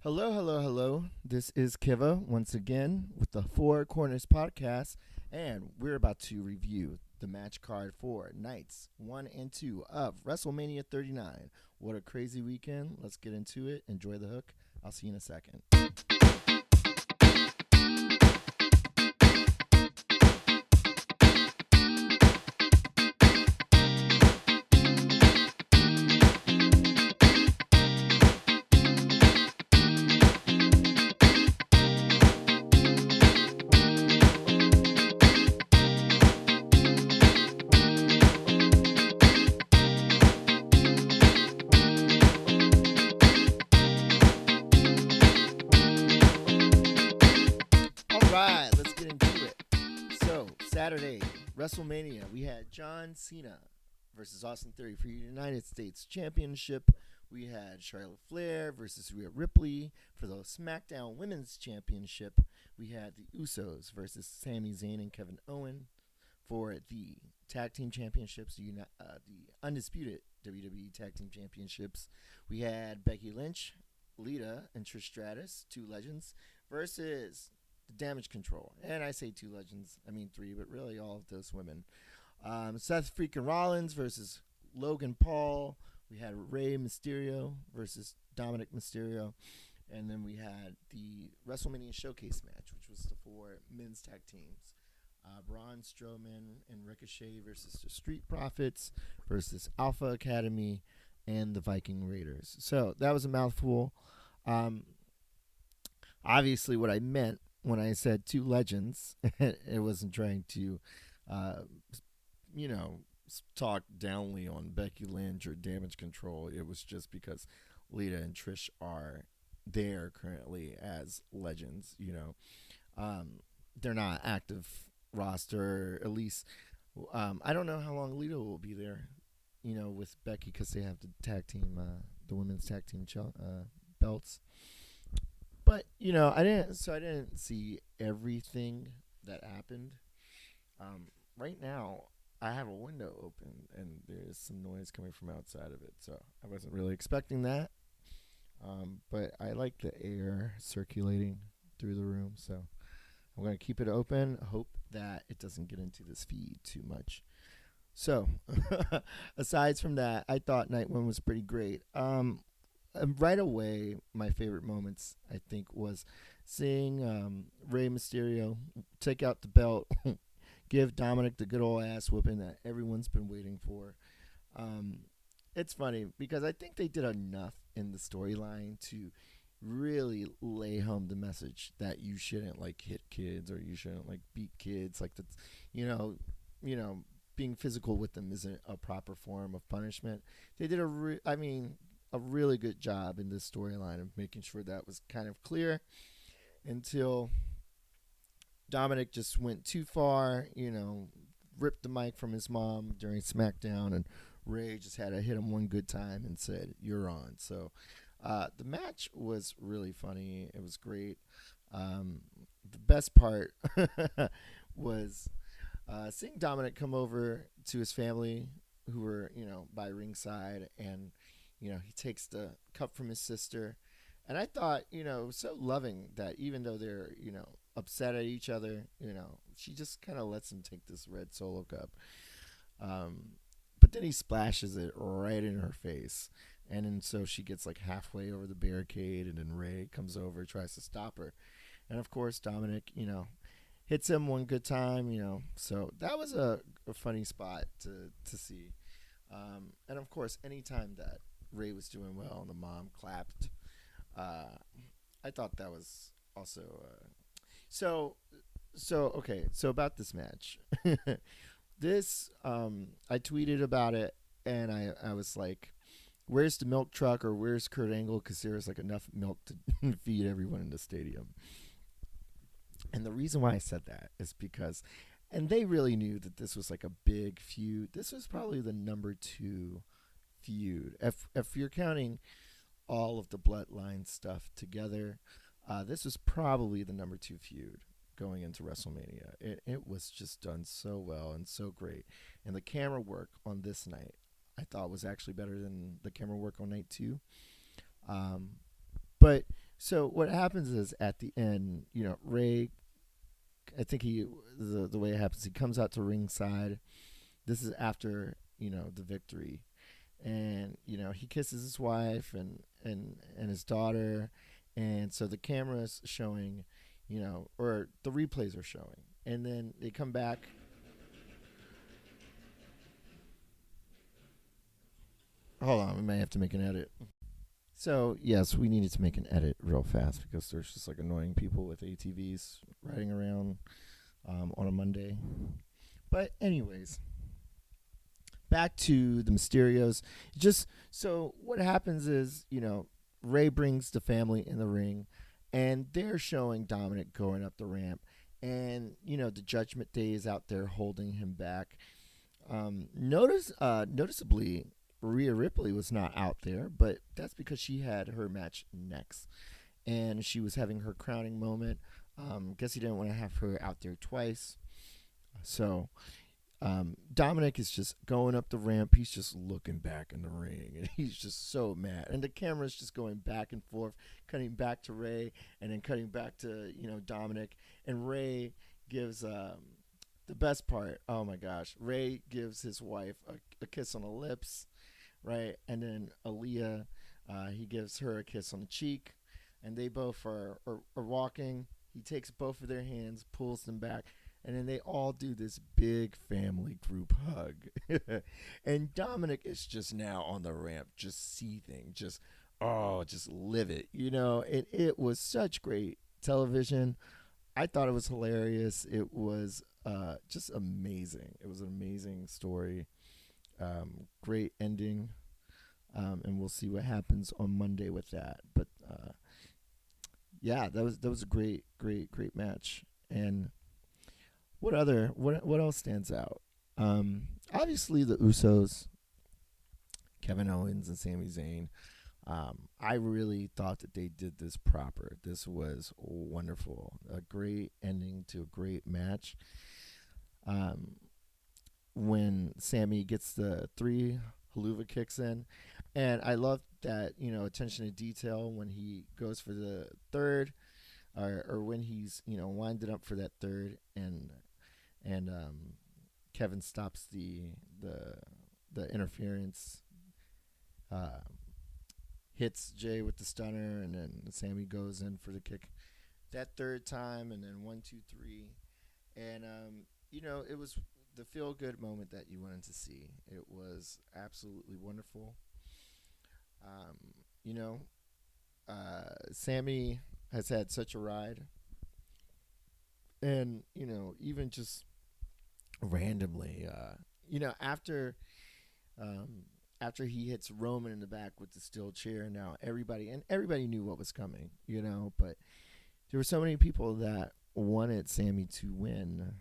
Hello, hello, hello. This is Kiva once again with the Four Corners podcast, and we're about to review the match card for nights 1 and 2 of WrestleMania 39. What a crazy weekend. Let's get into it. Enjoy the hook. I'll see you in a second. All right, let's get into it. So, Saturday, WrestleMania, we had John Cena versus Austin Theory for United States Championship. We had Charlotte Flair versus Rhea Ripley for the SmackDown Women's Championship. We had the Usos versus Sami Zayn and Kevin Owen for the Tag Team Championships, the undisputed WWE Tag Team Championships. We had Becky Lynch, Lita, and Trish Stratus, two legends, versus the Damage Control. And I say two legends, I mean three, but really all of those women. Seth freaking Rollins versus Logan Paul. We had Rey Mysterio versus Dominic Mysterio. And then we had the WrestleMania Showcase match, which was the four men's tag teams. Braun Strowman and Ricochet versus the Street Profits versus Alpha Academy and the Viking Raiders. So that was a mouthful. Um, Obviously, what I meant when I said two legends, it wasn't trying to, uh, you know, talk downly on Becky Lynch or Damage Control. It was just because Lita and Trish are there currently as legends. They're not active roster. At least, I don't know how long Lita will be there. With Becky because they have the tag team, the women's tag team belts. But I didn't see everything that happened. Right now, I have a window open and there's some noise coming from outside of it, so I wasn't really expecting that. But I like the air circulating through the room, so I'm going to keep it open. Hope that it doesn't get into this feed too much. So, aside from that, I thought night one was pretty great. Right away, my favorite moments, I think, was seeing Rey Mysterio take out the belt, give Dominic the good old ass whooping that everyone's been waiting for. Um, it's funny because I think they did enough in the storyline to really lay home the message that you shouldn't like hit kids or you shouldn't like beat kids. Like that's, you know, you know, being physical with them isn't a proper form of punishment. They did a really good job in this storyline of making sure that was kind of clear until Dominic just went too far, ripped the mic from his mom during SmackDown, and Ray just had to hit him one good time and said, "You're on." So the match was really funny. It was great. The best part was seeing Dominic come over to his family who were, by ringside, and he takes the cup from his sister. And I thought, it was so loving that even though they're, upset at each other, she just kind of lets him take this red solo cup. But then he splashes it right in her face. And then so she gets like halfway over the barricade, and then Ray comes over, tries to stop her. And of course, Dominic, hits him one good time, So that was a funny spot to see. And of course, anytime that Ray was doing well and the mom clapped, uh, I thought that was also so okay. So about this match, this I tweeted about it and I was like, "Where's the milk truck or where's Kurt Angle?" Because there was like enough milk to feed everyone in the stadium. And the reason why I said that is because, and they really knew that this was like a big feud. This was probably the number two feud. If you're counting all of the bloodline stuff together, this was probably the number two feud going into WrestleMania. It was just done so well and so great. And the camera work on this night, I thought was actually better than the camera work on night two. Um, but So what happens is at the end, Ray. I think the way it happens, he comes out to ringside. This is after the victory, and he kisses his wife and his daughter, and so the camera's showing, or the replays are showing, and then they come back. Hold on, we may have to make an edit. So yes, we needed to make an edit real fast because there's just like annoying people with ATVs riding around on a Monday. But anyways, back to the Mysterios. Just so what happens is, Ray brings the family in the ring, and they're showing Dominic going up the ramp, and the Judgment Day is out there holding him back. Noticeably, Rhea Ripley was not out there, but that's because she had her match next, and she was having her crowning moment. Guess he didn't want to have her out there twice, so Dominic is just going up the ramp. He's just looking back in the ring, and he's just so mad. And the camera's just going back and forth, cutting back to Ray, and then cutting back to Dominic. And Ray gives the best part. Oh my gosh, Ray gives his wife a kiss on the lips, right? And then Aaliyah, he gives her a kiss on the cheek, and they both are walking. He takes both of their hands, pulls them back, and then they all do this big family group hug. And Dominic is just now on the ramp, just seething, just live it, And it was such great television. I thought it was hilarious. It was just amazing. It was an amazing story. Great ending. And we'll see what happens on Monday with that. But yeah, that was a great match. And what else stands out? Obviously the Usos, Kevin Owens and Sami Zayn. I really thought that they did this proper. This was wonderful. A great ending to a great match. When Sammy gets the 3 haluva kicks in, and I love that attention to detail when he goes for the third, or when he's winded up for that third, and Kevin stops the interference, hits Jay with the stunner, and then Sammy goes in for the kick that third time, and then 1, 2, 3, and it was the feel good moment that you wanted to see. It was absolutely wonderful. Um, you know, Sammy has had such a ride, and even just randomly, after um, after he hits Roman in the back with the steel chair, now everybody knew what was coming, but there were so many people that wanted Sammy to win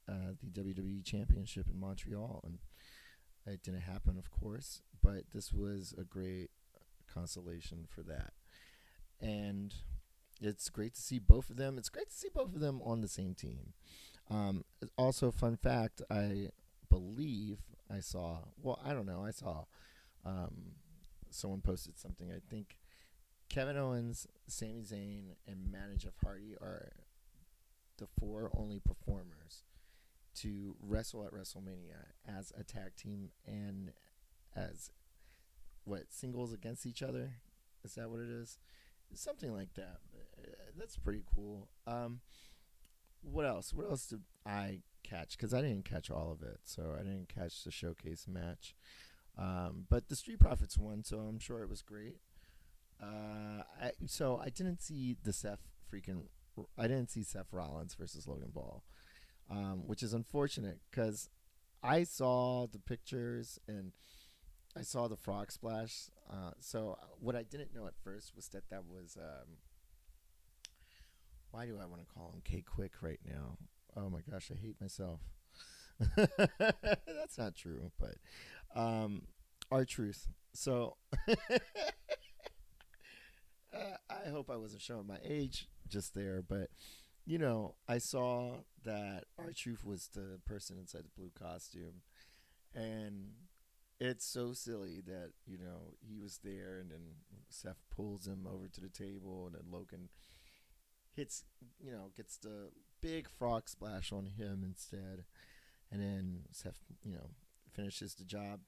the WWE Championship in Montreal, and it didn't happen, of course, but this was a great consolation for that. And it's great to see both of them. It's great to see both of them on the same team. Also, fun fact, I believe I saw, well, I don't know, I saw someone posted something. I think Kevin Owens, Sami Zayn, and Jeff Hardy are the 4 only performers to wrestle at WrestleMania as a tag team and as singles against each other. Is that what it is? Something like that. That's pretty cool. What else? What else did I catch? Because I didn't catch all of it, so I didn't catch the showcase match. But the Street Profits won, so I'm sure it was great. So I didn't see I didn't see Seth Rollins versus Logan Paul, which is unfortunate because I saw the pictures and I saw the frog splash. So what I didn't know at first was that was why do I want to call him K Quick right now? Oh my gosh, I hate myself. That's not true, but R-Truth. So I hope I wasn't showing my age just there, but I saw that R-Truth was the person inside the blue costume, and It's so silly that he was there, and then Seth pulls him over to the table, and then Logan hits, gets the big frog splash on him instead, and then Seth, finishes the job.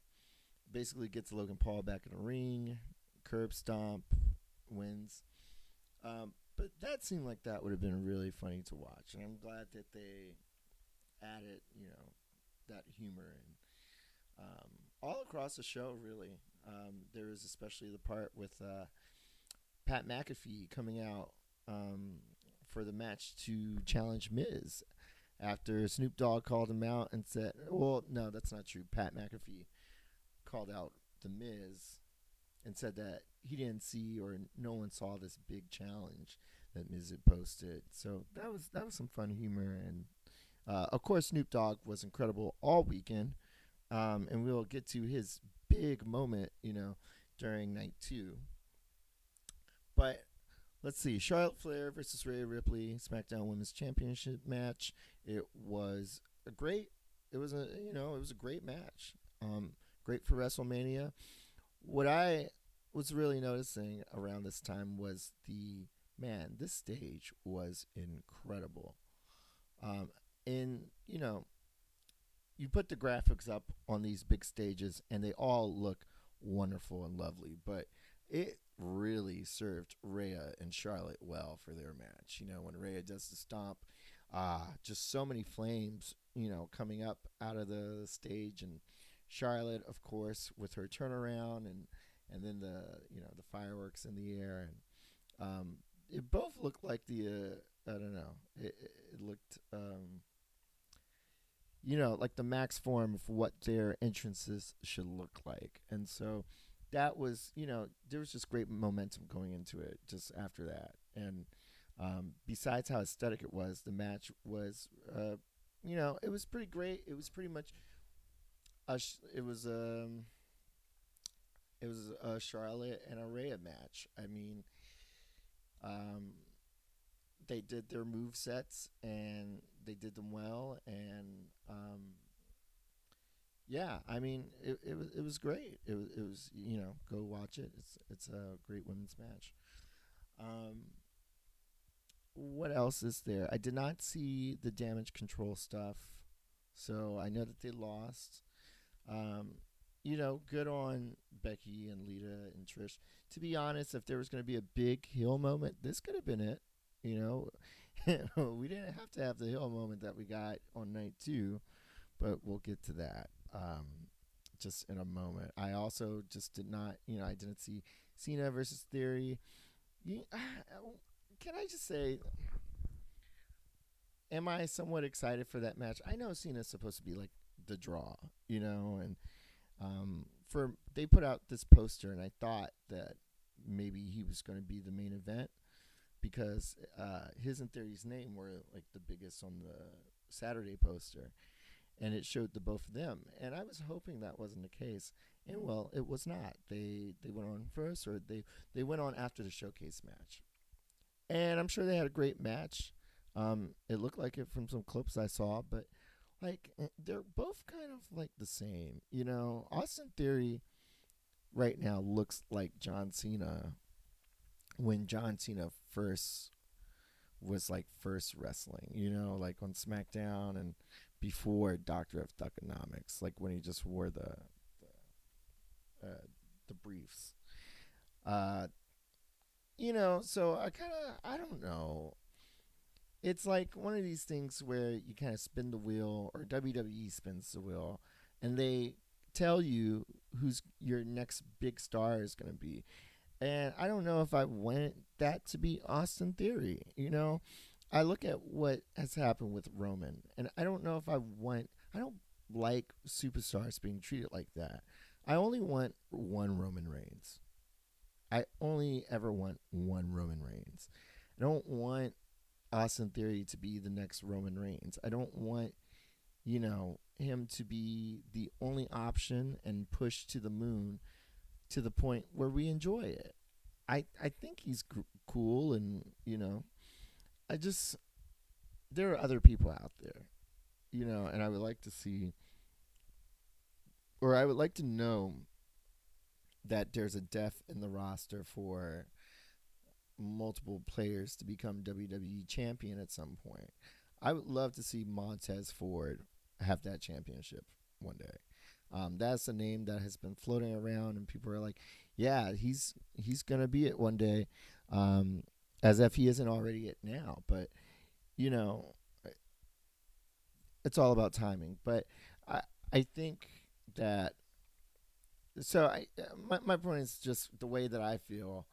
Basically, gets Logan Paul back in the ring, curb stomp, wins. But that seemed like that would have been really funny to watch, and I'm glad that they added, that humor and all across the show. Really, there was especially the part with Pat McAfee coming out for the match to challenge Miz after Snoop Dogg called him out and said, "Well, no, that's not true." Pat McAfee called out the Miz and said that he didn't see or no one saw this big challenge that Miz had posted. So that was some fun humor, and of course Snoop Dogg was incredible all weekend, and we'll get to his big moment, during night two. But let's see, Charlotte Flair versus Rhea Ripley SmackDown Women's Championship match. It was a great. It was a great match. Great for WrestleMania. What I was really noticing around this time was this stage was incredible. And you put the graphics up on these big stages and they all look wonderful and lovely, but it really served Rhea and Charlotte well for their match. When Rhea does the stomp, just so many flames, coming up out of the stage, and Charlotte, of course, with her turnaround, and then the fireworks in the air, and it both looked like I don't know, it looked like the max form of what their entrances should look like. And so that was, there was just great momentum going into it just after that. And besides how aesthetic it was, the match was, it was pretty great. It was pretty much, it was a Charlotte and a Rhea match. I mean, um, they did their move sets and they did them well, and yeah, I mean, it was great. It was go watch it. It's a great women's match. Um, what else is there? I did not see the damage control stuff, so I know that they lost. Um, good on Becky and Lita and Trish. To be honest, if there was going to be a big heel moment, this could have been it. You we didn't have to have the heel moment that we got on night two, but we'll get to that just in a moment. I also just did not, I didn't see Cena versus Theory. You, can I just say, am I somewhat excited for that match? I know Cena's supposed to be like the draw, and for they put out this poster, and I thought that maybe he was going to be the main event because his and Theory's name were like the biggest on the Saturday poster, and it showed the both of them. And I was hoping that wasn't the case, and well, it was not. They went on first, or they went on after the showcase match, and I'm sure they had a great match. It looked like it from some clips I saw, but like they're both kind of like the same. Austin Theory right now looks like John Cena when John Cena first wrestling, like on SmackDown and before Doctor of Thugonomics, like when he just wore the briefs. Uh, so I don't know. It's like one of these things where you kind of spin the wheel, or WWE spins the wheel, and they tell you who's your next big star is going to be. And I don't know if I want that to be Austin Theory. I look at what has happened with Roman, and I don't know if I don't like superstars being treated like that. I only want one Roman Reigns. I only ever want one Roman Reigns. I don't want Austin Theory to be the next Roman Reigns. I don't want, him to be the only option and push to the moon to the point where we enjoy it. I think he's cool, and I just there are other people out there, and I would like to see or I would like to know that there's a depth in the roster for multiple players to become WWE champion at some point. I would love to see Montez Ford have that championship one day. That's a name that has been floating around, and people are like, "Yeah, he's gonna be it one day," um, as if he isn't already it now. But you know, it's all about timing. But I I think that my point is just the way that I feel.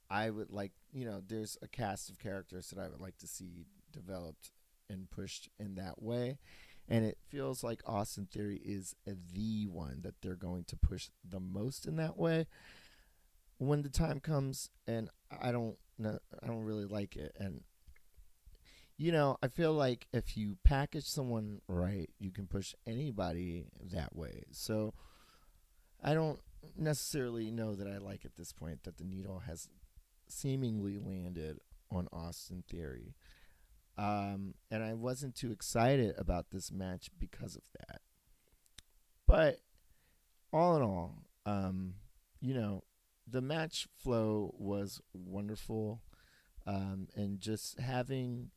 I would like, there's a cast of characters that I would like to see developed and pushed in that way. And it feels like Austin Theory is the one that they're going to push the most in that way when the time comes. And I don't know, I don't really like it. And I feel like if you package someone right, you can push anybody that way. So I don't necessarily know that I like at this point that the needle has seemingly landed on Austin Theory. And I wasn't too excited about this match because of that. But all in all, you know, the match flow was wonderful. And just having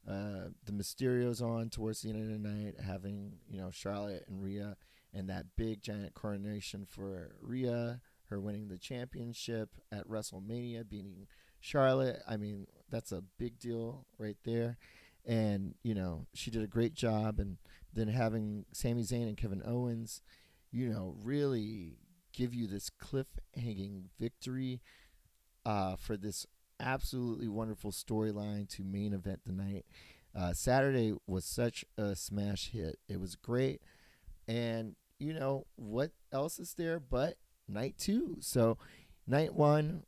the Mysterios on towards the end of the night, having Charlotte and Rhea, and that big giant coronation for Rhea, her winning the championship at WrestleMania, beating Charlotte. I mean, that's a big deal right there. And she did a great job. And then having Sami Zayn and Kevin Owens, really give you this cliff-hanging victory for this absolutely wonderful storyline to main event the night. Saturday was such a smash hit. It was great. And what else is there but night two? So night one,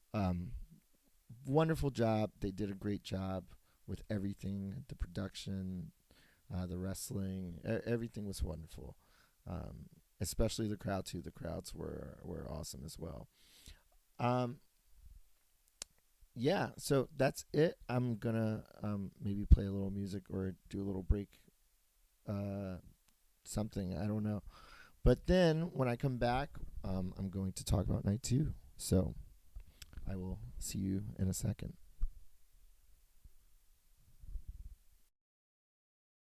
wonderful job. They did a great job with everything, the production, the wrestling, everything was wonderful. Especially the crowd too. The crowds were awesome as well. Um, yeah, so that's it. I'm gonna maybe play a little music or do a little break, uh, something. I don't know. But then when I come back, I'm going to talk about night two. So I will see you in a second.